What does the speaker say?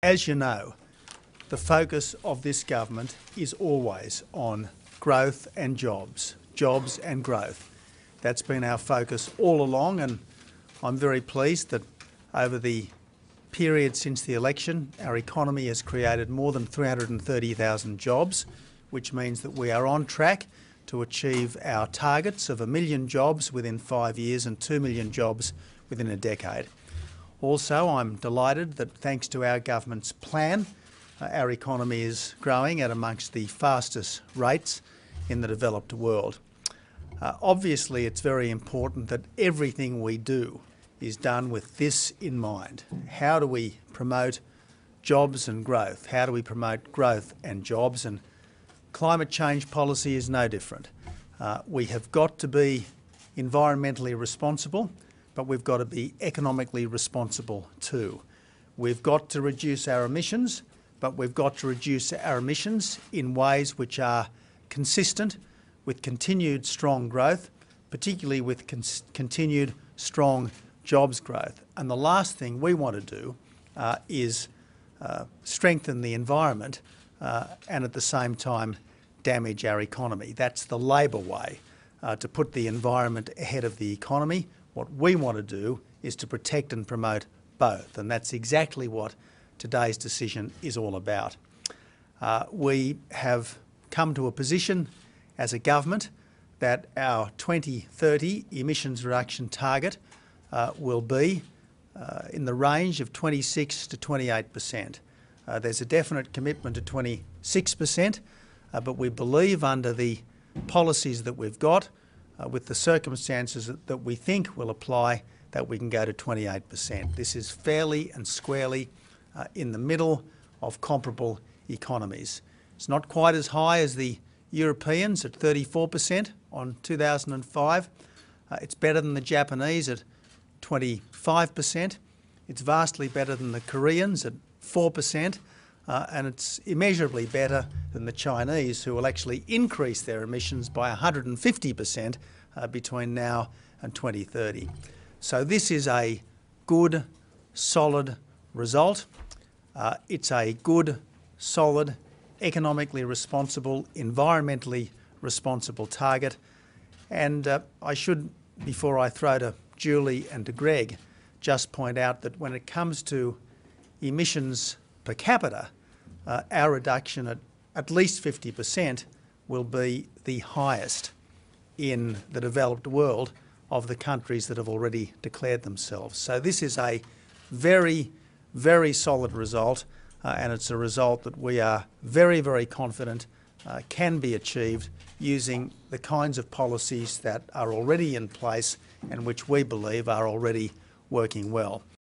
As you know, the focus of this government is always on growth and jobs and growth. That's been our focus all along, and I'm very pleased that over the period since the election, our economy has created more than 330,000 jobs, which means that we are on track to achieve our targets of 1 million jobs within 5 years and 2 million jobs within a decade. Also, I'm delighted that thanks to our government's plan, our economy is growing at amongst the fastest rates in the developed world. Obviously, it's very important that everything we do is done with this in mind. How do we promote jobs and growth? How do we promote growth and jobs? And climate change policy is no different. We have got to be environmentally responsible, but we've got to be economically responsible too. We've got to reduce our emissions, but we've got to reduce our emissions in ways which are consistent with continued strong growth, particularly with continued strong jobs growth. And the last thing we want to do is strengthen the environment and at the same time damage our economy. That's the Labor way, to put the environment ahead of the economy. What we want to do is to protect and promote both, and that's exactly what today's decision is all about. We have come to a position as a government that our 2030 emissions reduction target will be in the range of 26 to 28%. There's a definite commitment to 26%, but we believe under the policies that we've got, with the circumstances that we think will apply, that we can go to 28%. This is fairly and squarely in the middle of comparable economies. It's not quite as high as the Europeans at 34% on 2005. It's better than the Japanese at 25%. It's vastly better than the Koreans at 4%. And it's immeasurably better than the Chinese, who will actually increase their emissions by 150% between now and 2030. So this is a good, solid result. It's a good, solid, economically responsible, environmentally responsible target. And I should, before I throw to Julie and to Greg, just point out that when it comes to emissions per capita, our reduction at least 50% will be the highest in the developed world of the countries that have already declared themselves. So this is a very, very solid result, and it's a result that we are very, very confident can be achieved using the kinds of policies that are already in place and which we believe are already working well.